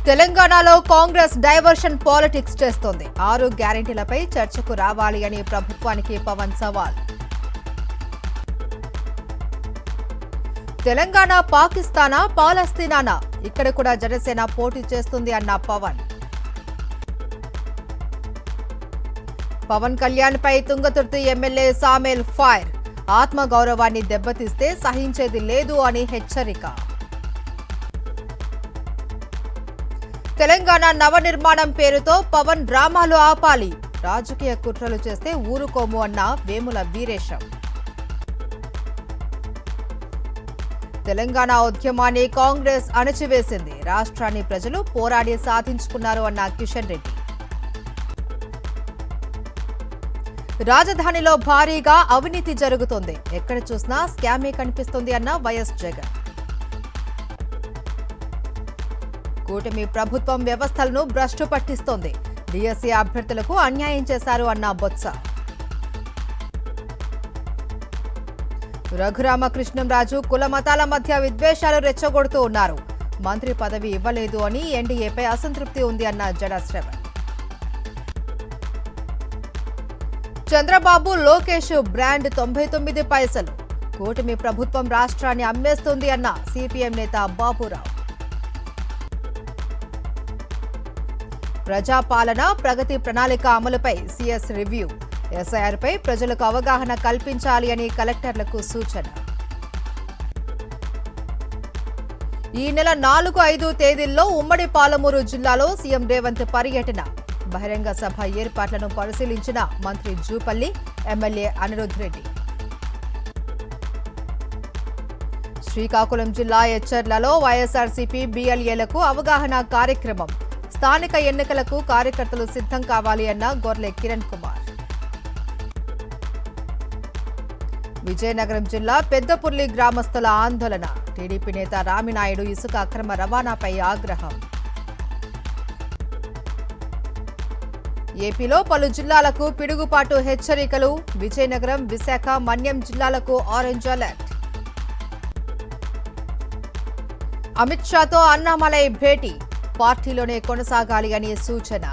తెలంగాణలో Congress diversion politics చేస్తోంది. 6 గ్యారెంటీలపై చర్చకు రావాలి అని ప్రభుత్వానికి పవన్ సవాల్. తెలంగాణ పాకిస్తానా పాలస్తీనానా? ఇక్కడ కూడా జనసేన పోటీ చేస్తుంది అన్న పవన్. పవన్ కళ్యాణ్ పై తుంగతుర్తి ఎమ్మెల్యే సామేల్ ఫైర్. ఆత్మగౌరవాన్ని దెబ్బతీస్తే సహించేది లేదు అని హెచ్చరిక. తెలంగాణ నవనిర్మాణం పేరుతో పవన్ డ్రామాలు ఆపాలి. రాజకీయ కుట్రలు చేస్తే ఊరుకోము అన్న వేముల వీరేశం. తెలంగాణ ఉద్యమాన్ని కాంగ్రెస్ అణచివేసింది. రాష్ట్రాన్ని ప్రజలు పోరాడి సాధించుకున్నారు అన్న కిషన్ రెడ్డి. రాజధానిలో భారీగా అవినీతి జరుగుతోంది. ఎక్కడ చూసినా స్కామే కనిపిస్తోంది అన్న వైఎస్ జగన్. కూటమి ప్రభుత్వం వ్యవస్థలను భ్రష్టు పట్టిస్తోంది. డిఎస్సీ అభ్యర్థులకు అన్యాయం చేశారు అన్న బొత్స. రఘురామకృష్ణంరాజు కుల మతాల మధ్య విద్వేషాలు రెచ్చగొడుతూ ఉన్నారు. మంత్రి పదవి ఇవ్వలేదు అని ఎన్డీఏపై అసంతృప్తి ఉంది అన్న జడశ్రవణ్. చంద్రబాబు లోకేష్ బ్రాండ్ 99 పైసలు. కూటమి ప్రభుత్వం రాష్ట్రాన్ని అమ్మేస్తుంది అన్న సిపిఎం నేత బాబురావు. ప్రజాపాలన ప్రగతి ప్రణాళిక అమలుపై సీఎస్ రివ్యూ. ఎస్ఐఆర్పై ప్రజలకు అవగాహన కల్పించాలి అని కలెక్టర్లకు సూచన. ఈ నెల 4, 5 తేదీల్లో ఉమ్మడి పాలమూరు జిల్లాలో సీఎం రేవంత్ పర్యటన. బహిరంగ సభ ఏర్పాట్లను పరిశీలించిన మంత్రి జూపల్లి, ఎమ్మెల్యే అనిరుద్ రెడ్డి. శ్రీకాకుళం జిల్లా ఎచ్చర్లలో వైఎస్ఆర్సీపీ బీఎల్ఏలకు అవగాహన కార్యక్రమం. స్థానిక ఎన్నికలకు కార్యకర్తలు సిద్ధం కావాలి అన్న గొర్లె కిరణ్ కుమార్. విజయనగరం జిల్లా పెద్దపుర్లి గ్రామస్తుల ఆందోళన. టీడీపీ నేత రామినాయుడు ఇసుక అక్రమ రవాణాపై ఆగ్రహం. ఏపీలో పలు జిల్లాలకు పిడుగుపాటు హెచ్చరికలు. విజయనగరం, విశాఖ, మన్యం జిల్లాలకు ఆరెంజ్ అలర్ట్. అమిత్ షాతో అన్నామలై భేటీ. పార్టీలోనే కొనసాగాలి అని సూచన.